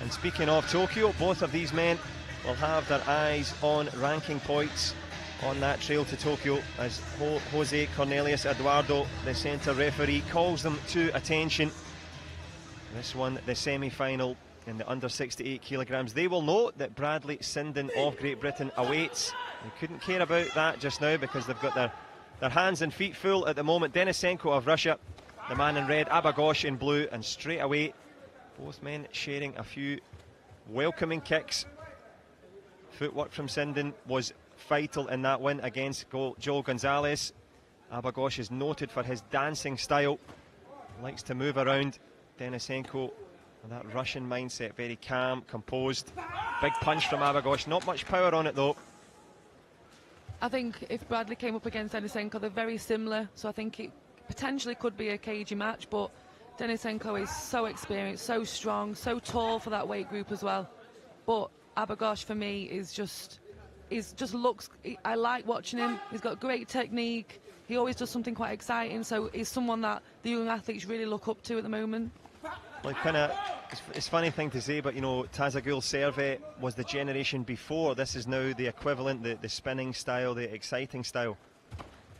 And speaking of Tokyo, both of these men will have their eyes on ranking points on that trail to Tokyo as Jose Cornelius Eduardo, the centre referee, calls them to attention. This one, the semi-final in the under 68 kilograms. They will know that Bradley Sinden of Great Britain awaits. They couldn't care about that just now because they've got their hands and feet full at the moment. Denisenko of Russia, the man in red, ABUGHAUSH in blue, and straight away both men sharing a few welcoming kicks. Footwork from Sinden was vital in that win against Joel Gonzalez. ABUGHAUSH is noted for his dancing style, likes to move around. Denisenko, that Russian mindset, very calm, composed. Big punch from ABUGHAUSH, not much power on it though. I think if Bradley came up against Denisenko, they're very similar, so I think it potentially could be a cagey match, but Denisenko is so experienced, so strong, so tall for that weight group as well. But ABUGHAUSH for me just looks, I like watching him. He's got great technique. He always does something quite exciting, so he's someone that the young athletes really look up to at the moment. Like it's a funny thing to say, but you know, Tazagul Servet was the generation before. This is now the equivalent, the spinning style, the exciting style.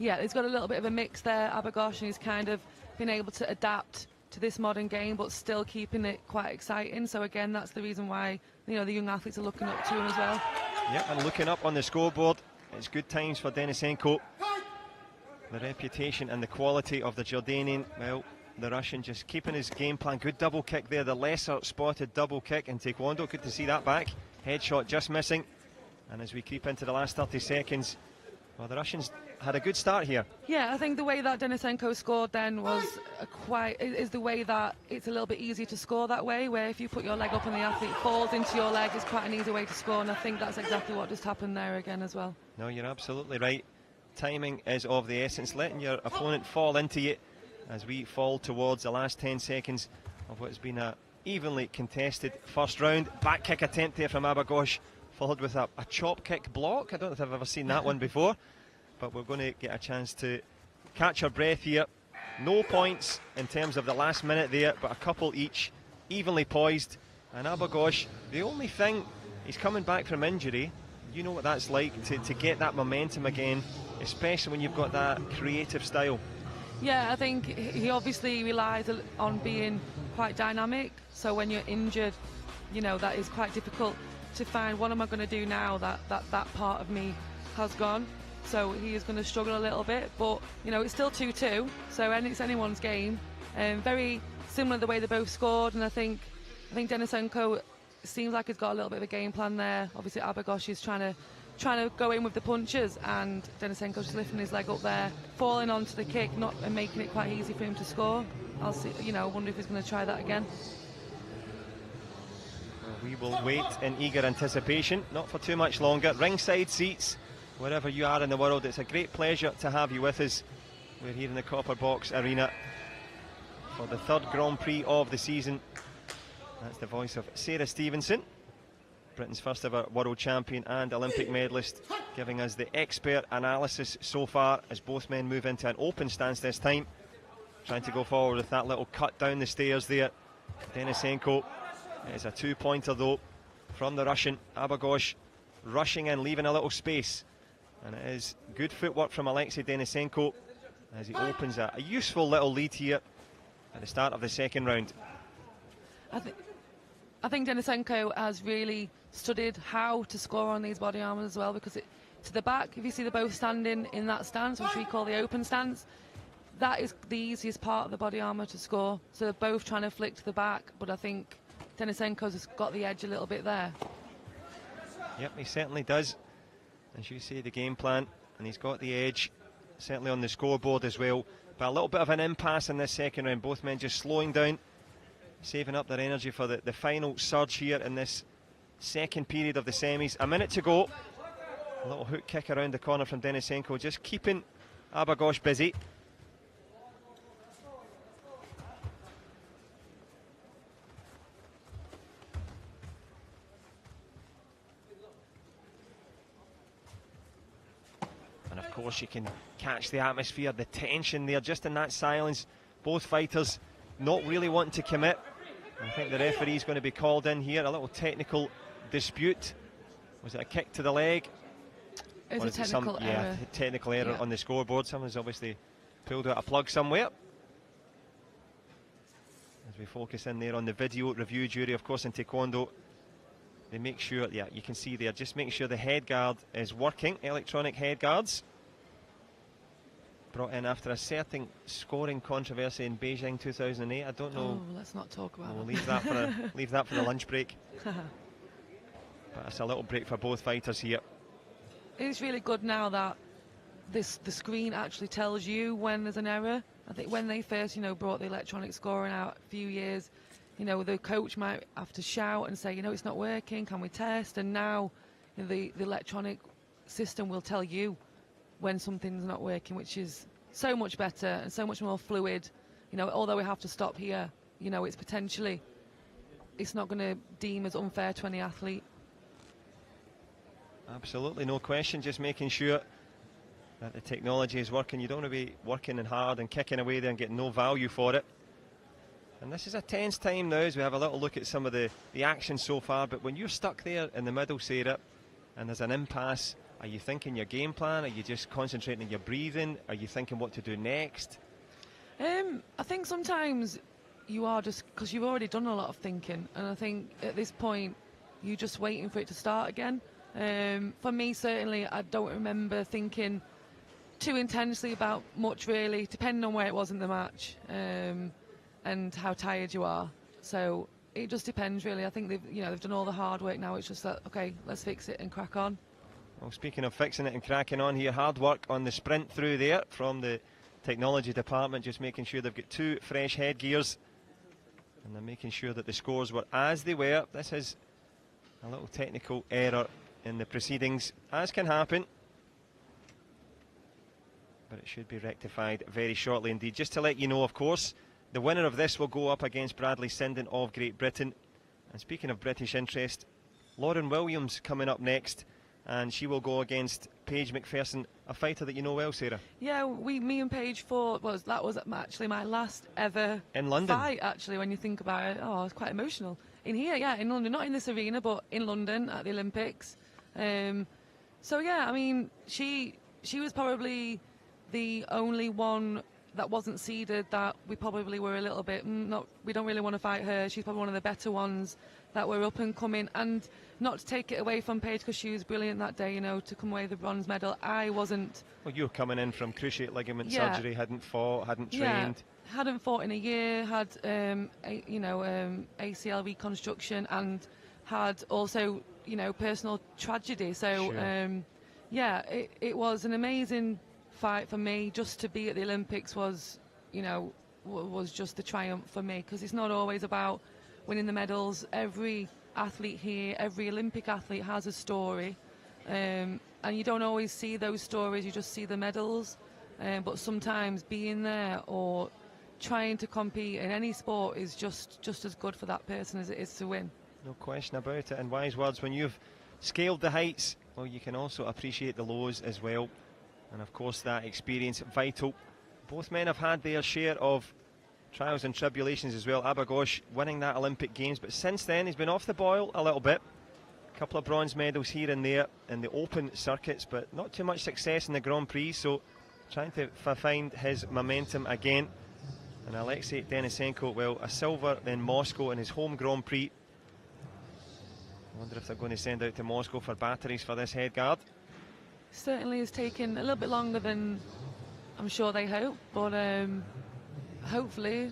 Yeah, he's got a little bit of a mix there, ABUGHAUSH, and he's kind of been able to adapt to this modern game, but still keeping it quite exciting. So again, that's the reason why, you know, the young athletes are looking up to him as well. Yeah, and looking up on the scoreboard, it's good times for Denisenko. The reputation and the quality of the Jordanian, well, the Russian just keeping his game plan. Good double kick there, the lesser spotted double kick in Taekwondo. Good to see that back. Headshot just missing. And as we creep into the last 30 seconds, well, the Russians had a good start here. Yeah, I think the way that Denisenko scored then was is the way that it's a little bit easier to score that way, where if you put your leg up and the athlete falls into your leg, it's quite an easy way to score, and I think that's exactly what just happened there again as well. No, you're absolutely right. Timing is of the essence, letting your opponent fall into you as we fall towards the last 10 seconds of what has been a evenly contested first round. Back kick attempt there from ABUGHAUSH, followed with a chop kick block. I don't know if I've ever seen that one before, but we're going to get a chance to catch our breath here. No points in terms of the last minute there, but a couple each, evenly poised. And ABUGHAUSH, the only thing, he's coming back from injury. You know what that's like to get that momentum again, especially when you've got that creative style. Yeah, I think he obviously relies on being quite dynamic, so when you're injured, you know, that is quite difficult to find what am I going to do now that part of me has gone. So he is going to struggle a little bit, but you know, it's still 2-2, so it's anyone's game. Very similar the way they both scored, and I think Denisenko seems like he's got a little bit of a game plan there. Obviously ABUGHAUSH is trying to go in with the punches, and Denisenko just lifting his leg up there, falling onto the kick, and making it quite easy for him to score. I'll see, you know, wonder if he's going to try that again. We will wait in eager anticipation, not for too much longer. Ringside seats, wherever you are in the world, it's a great pleasure to have you with us. We're here in the Copper Box Arena for the third Grand Prix of the season. That's the voice of Sarah Stevenson, Britain's first ever world champion and Olympic medalist, giving us the expert analysis so far as both men move into an open stance this time. Trying to go forward with that little cut down the stairs there. Denisenko, it's a two-pointer though from the Russian. ABUGHAUSH rushing in, leaving a little space. And it is good footwork from Alexey Denisenko as he opens a useful little lead here at the start of the second round. I think Denisenko has really studied how to score on these body armors as well, because to the back, if you see they're both standing in that stance, which we call the open stance, that is the easiest part of the body armor to score. So they're both trying to flick to the back, but I think Denisenko's got the edge a little bit there. Yep, he certainly does. As you say, the game plan, and he's got the edge, certainly on the scoreboard as well. But a little bit of an impasse in this second round, both men just slowing down, saving up their energy for the final surge here in this second period of the semis. A minute to go. A little hook kick around the corner from Denisenko, just keeping ABUGHAUSH busy. And of course you can catch the atmosphere, the tension there, just in that silence. Both fighters not really wanting to commit. I think the referee's going to be called in here. A little technical dispute. Was it a kick to the leg? It's a technical error. Technical error on the scoreboard. Someone's obviously pulled out a plug somewhere. As we focus in there on the video review jury, of course, in Taekwondo, they make sure, you can see there, just making sure the head guard is working. Electronic head guards. Brought in after a certain scoring controversy in Beijing 2008. I don't know. Oh, let's not talk about We'll leave that for the lunch break. But it's a little break for both fighters here. It's really good now that the screen actually tells you when there's an error. I think when they first, brought the electronic scoring out a few years, the coach might have to shout and say, it's not working, can we test? And now the electronic system will tell you when something's not working, which is so much better and so much more fluid. Although we have to stop here, it's not going to deem as unfair to any athlete. Absolutely, no question, just making sure that the technology is working. You don't want to be working and hard and kicking away there and getting no value for it. And this is a tense time now as we have a little look at some of the action so far. But when you're stuck there in the middle, Sarah, and there's an impasse, are you thinking your game plan? Are you just concentrating on your breathing? Are you thinking what to do next? I think sometimes you are, just because you've already done a lot of thinking. And I think at this point, you're just waiting for it to start again. For me, certainly, I don't remember thinking too intensely about much, really, depending on where it was in the match and how tired you are. So it just depends, really. I think they've done all the hard work now. It's just that, okay, let's fix it and crack on. Well, speaking of fixing it and cracking on here, hard work on the sprint through there from the technology department, just making sure they've got 2 fresh headgears, and they're making sure that the scores were as they were. This is a little technical error in the proceedings, as can happen, but it should be rectified very shortly indeed. Just to let you know, of course, the winner of this will go up against Bradley Sinden of Great Britain. And speaking of British interest, Lauren Williams coming up next, and she will go against Paige McPherson, a fighter that you know well, Sarah. Yeah, me and Paige fought. That was actually my last ever in London fight. Actually, when you think about it, I was quite emotional. In here, in London, not in this arena, but in London at the Olympics. So yeah, I mean, she was probably the only one that wasn't seeded that we probably were a little bit we don't really want to fight her. She's probably one of the better ones that were up and coming, and not to take it away from Paige, because she was brilliant that day, to come away with the bronze medal. I wasn't. Well, you were coming in from cruciate ligament surgery, hadn't fought, hadn't trained. Hadn't fought in a year, had ACL reconstruction, and had also personal tragedy. So sure. It was an amazing fight for me. Just to be at the Olympics was just the triumph for me, because it's not always about winning the medals. Every athlete here, every Olympic athlete has a story, and you don't always see those stories, you just see the medals, but sometimes being there or trying to compete in any sport is just as good for that person as it is to win. No question about it, and wise words. When you've scaled the heights, well, you can also appreciate the lows as well, and of course that experience vital. Both men have had their share of trials and tribulations as well. ABUGHAUSH winning that Olympic Games, but since then he's been off the boil a little bit. A couple of bronze medals here and there in the open circuits, but not too much success in the Grand Prix, so trying to find his momentum again. And Alexey Denisenko, well, a silver in Moscow in his home Grand Prix. I wonder if they're going to send out to Moscow for batteries for this head guard. Certainly has taken a little bit longer than I'm sure they hope, but hopefully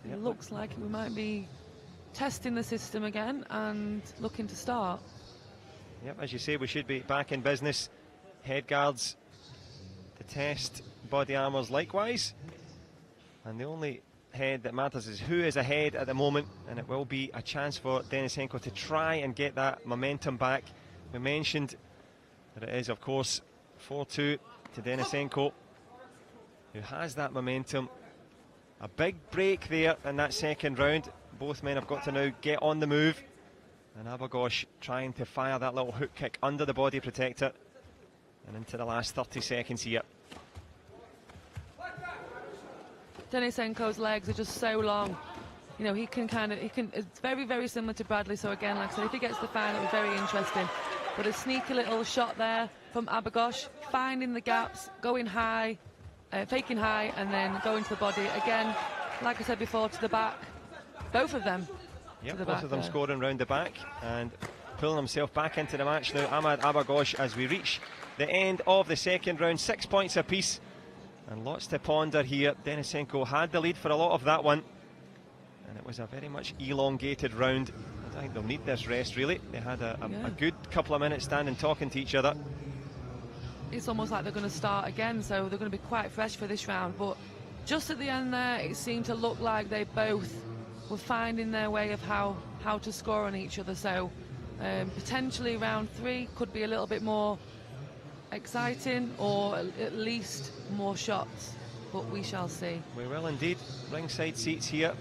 it looks like we might be testing the system again and looking to start. Yep, as you say, we should be back in business. Head guards to test, body armours likewise, and the only head that matters is who is ahead at the moment, and it will be a chance for Denisenko to try and get that momentum back. We mentioned that it is, of course, 4-2 to Denisenko, who has that momentum. A big break there in that second round. Both men have got to now get on the move, and ABUGHAUSH trying to fire that little hook kick under the body protector and into the last 30 seconds here. Denisenko's legs are just so long. you know, it's very, very similar to Bradley. So again, like I said, if he gets the fan, it'll be very interesting. But a sneaky little shot there from ABUGHAUSH, finding the gaps, going high, faking high, and then going to the body. Again, like I said before, to the back. Both of them. Yep, both of them scoring round the back and pulling himself back into the match now. Ahmad ABUGHAUSH, as we reach the end of the second round, 6 points apiece. And lots to ponder here. Denisenko had the lead for a lot of that one. And it was a very much elongated round. I think they'll need this rest, really. They had a good couple of minutes standing talking to each other. It's almost like they're going to start again, so they're going to be quite fresh for this round. But just at the end there, it seemed to look like they both were finding their way of how to score on each other. So potentially round 3 could be a little bit more exciting, or at least more shots. But we shall see. We will indeed. Ringside seats here,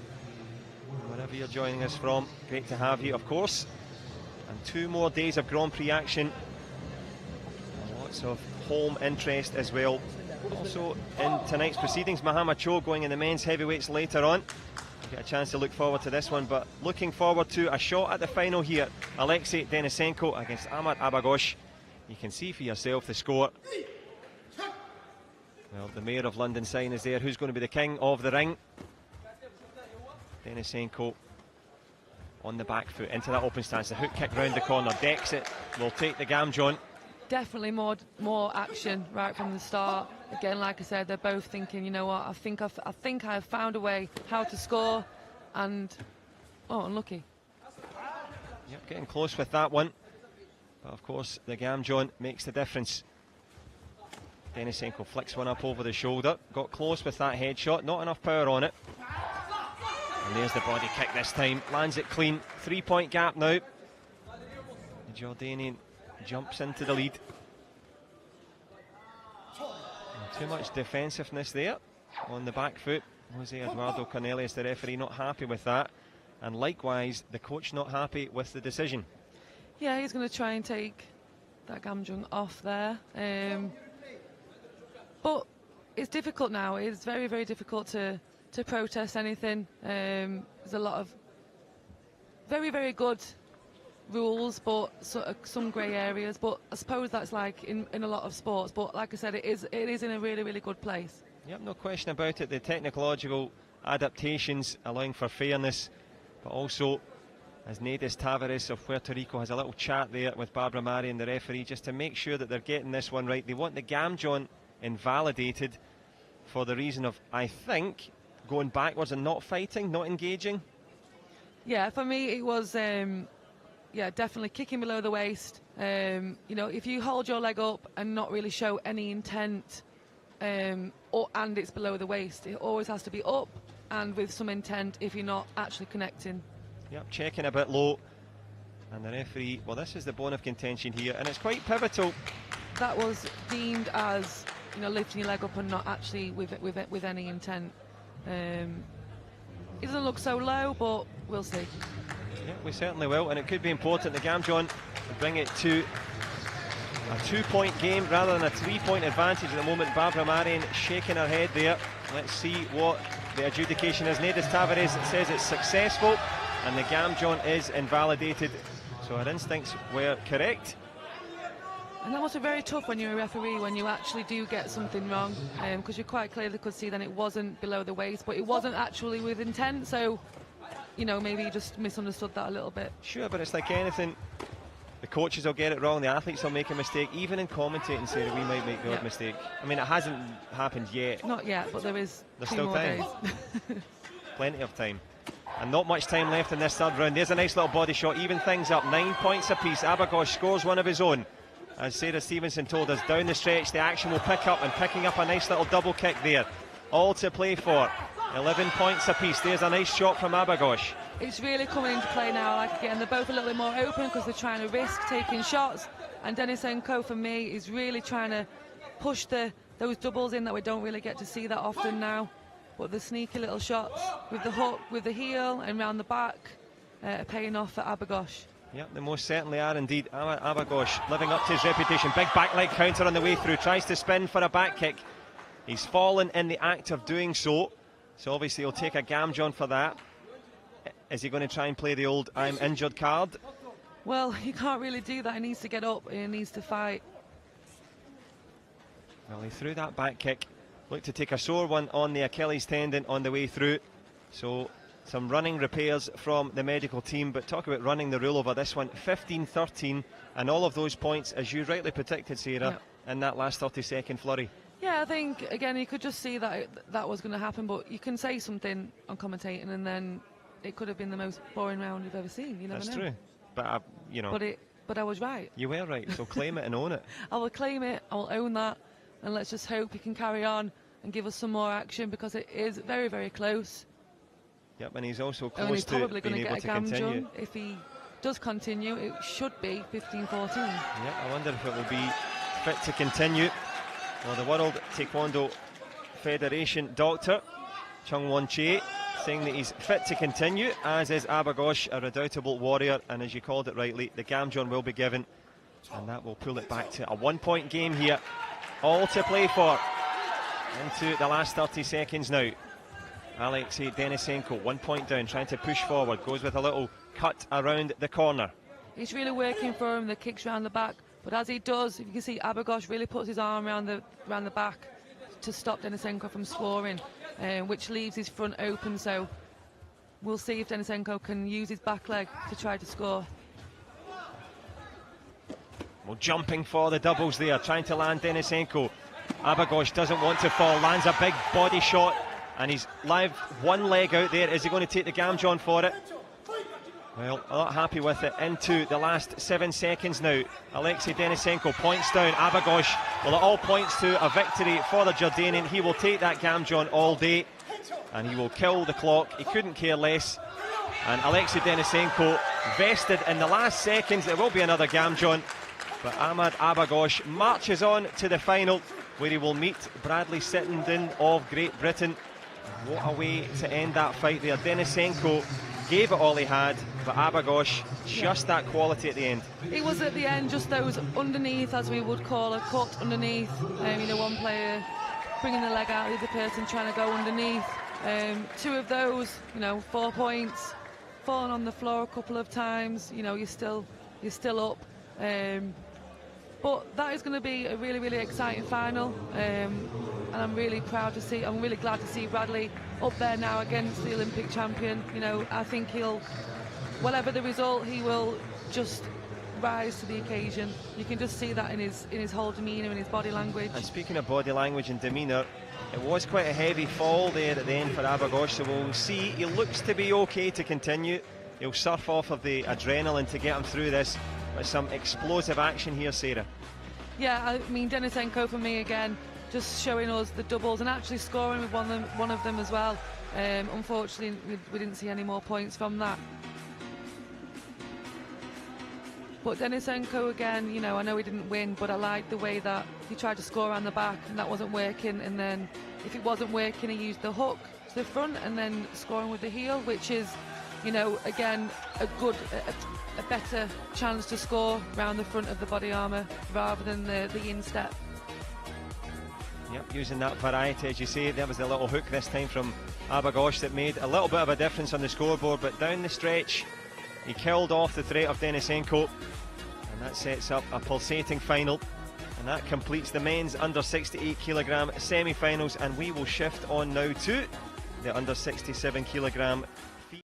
wherever you're joining us from. Great to have you, of course. And 2 more days of Grand Prix action. And lots of home interest as well. Also in tonight's proceedings, Muhammad Cho going in the men's heavyweights later on. Get a chance to look forward to this one, but looking forward to a shot at the final here. Alexey Denisenko against Ahmad ABUGHAUSH. You can see for yourself the score. Well, the Mayor of London sign is there. Who's going to be the king of the ring? Denisenko on the back foot into that open stance. The hook kick round the corner. Decks it. Will take the Gamjon. Definitely more action right from the start. Again, like I said, they're both thinking, you know what, I think I've found a way how to score, and unlucky. Yep, getting close with that one. But of course, the Gamjon makes the difference. Denisenko flicks one up over the shoulder. Got close with that headshot. Not enough power on it. And there's the body kick this time. Lands it clean. 3-point gap now. The Jordanian jumps into the lead. And too much defensiveness there on the back foot. Jose Eduardo Cornelius, the referee, not happy with that. And likewise, the coach not happy with the decision. Yeah, he's going to try and take that Gamjon off there. But it's difficult now. It's very, very difficult to protest anything. There's a lot of very, very good rules, but sort of some grey areas. But I suppose that's like in a lot of sports. But like I said, it is in a really, really good place. Yep, no question about it. The technological adaptations allowing for fairness, but also as Nedes Tavares of Puerto Rico has a little chat there with Barbara Marion, the referee, just to make sure that they're getting this one right. They want the Gamjon invalidated for the reason of, I think, going backwards and not fighting, not engaging. Yeah, for me it was definitely kicking below the waist. You know, if you hold your leg up and not really show any intent, and it's below the waist, it always has to be up and with some intent if you're not actually connecting. Yep, checking a bit low, and the referee, well, this is the bone of contention here, and it's quite pivotal. That was deemed as, you know, lifting your leg up and not actually with any intent. It doesn't look so low, but we'll see. Yeah, we certainly will, and it could be important. The Gamjon bring it to a 2-point game rather than a 3-point advantage at the moment. Barbara Marion shaking her head there. Let's see what the adjudication is. Nedes Tavares says it's successful, and the Gamjon is invalidated. So our instincts were correct. And that must be very tough when you're a referee, when you actually do get something wrong, because you quite clearly could see that it wasn't below the waist, but it wasn't actually with intent. So, you know, maybe you just misunderstood that a little bit. Sure, but it's like anything. The coaches will get it wrong, the athletes will make a mistake. Even in commentating, Sarah, we might make the odd mistake. I mean, it hasn't happened yet. Not yet, but there's still time. Plenty of time. And not much time left in this third round. There's a nice little body shot, even things up. 9 points apiece. ABUGHAUSH scores one of his own. As Sarah Stevenson told us, down the stretch the action will pick up, and picking up a nice little double kick there. All to play for. 11 points apiece. There's a nice shot from ABUGHAUSH. It's really coming into play now. Like, again, they're both a little bit more open because they're trying to risk taking shots. And Denisenko, for me, is really trying to push those doubles in that we don't really get to see that often now. But the sneaky little shots with the hook, with the heel and round the back are paying off for ABUGHAUSH. Yep, they most certainly are indeed. ABUGHAUSH living up to his reputation. Big back leg counter on the way through. Tries to spin for a back kick. He's fallen in the act of doing so. So obviously he'll take a Gamjon for that. Is he going to try and play the old "I'm injured" card? Well, he can't really do that. He needs to get up. He needs to fight. Well, he threw that back kick. Looked to take a sore one on the Achilles tendon on the way through. So some running repairs from the medical team. But talk about running the rule over this one. 15-13, and all of those points, as you rightly predicted, Sarah, in that last 30-second flurry. Yeah, I think, again, you could just see that that was going to happen. But you can say something on commentating, and then it could have been the most boring round you've ever seen. You never know. That's true. But, you know. But I was right. You were right, so claim it and own it. I will claim it, I will own that, and let's just hope he can carry on and give us some more action, because it is very, very close. Yep, and he's also And close he's to probably being going to able get a to continue. Gamjun. If he does continue, it should be 15-14. Yeah, I wonder if it will be fit to continue. Well, the World Taekwondo Federation doctor, Chung Won Che, saying that he's fit to continue, as is ABUGHAUSH, a redoubtable warrior, and as you called it rightly, the Gamjun will be given, and that will pull it back to a 1-point game here. All to play for into the last 30 seconds now. Alexey Denisenko, 1 point down, trying to push forward, goes with a little cut around the corner. It's really working for him, the kicks round the back, but as he does, if you can see, ABUGHAUSH really puts his arm around the back to stop Denisenko from scoring, which leaves his front open, so we'll see if Denisenko can use his back leg to try to score. Well, jumping for the doubles there, trying to land Denisenko. ABUGHAUSH doesn't want to fall, lands a big body shot, and he's live one leg out there. Is he going to take the Gamjun for it? Well, not happy with it. Into the last 7 seconds now. Alexey Denisenko points down ABUGHAUSH. Well, it all points to a victory for the Jordanian. He will take that Gamjun all day, and he will kill the clock. He couldn't care less. And Alexey Denisenko vested in the last seconds. There will be another Gamjun. But Ahmad ABUGHAUSH marches on to the final, where he will meet Bradley Sittenden of Great Britain. What a way to end that fight there. Denisenko gave it all he had, but ABUGHAUSH, just that quality at the end. It was at the end, just those underneath, as we would call a cut underneath. You know, one player bringing the leg out, the other person trying to go underneath. Two of those, you know, 4 points, falling on the floor a couple of times. You know, you're still up. But that is going to be a really, really exciting final, and I'm really glad to see Bradley up there now against the Olympic champion. You know, I think whatever the result, he will just rise to the occasion. You can just see that in his whole demeanour, in his body language. And speaking of body language and demeanour, it was quite a heavy fall there at the end for ABUGHAUSH, so we'll see. He looks to be okay to continue. He'll surf off of the adrenaline to get him through this. With some explosive action here, Sarah. Yeah, I mean, Denisenko for me again, just showing us the doubles and actually scoring with one of them as well. Unfortunately, we didn't see any more points from that. But Denisenko again, you know, I know he didn't win, but I liked the way that he tried to score around the back and that wasn't working. And then if it wasn't working, he used the hook to the front and then scoring with the heel, which is, you know, again, a better chance to score round the front of the body armour rather than the instep. Yep, using that variety, as you say. There was the little hook this time from ABUGHAUSH that made a little bit of a difference on the scoreboard, but down the stretch he killed off the threat of Denisenko, and that sets up a pulsating final, and that completes the men's under 68 kilogram semi-finals, and we will shift on now to the under 67 kilogram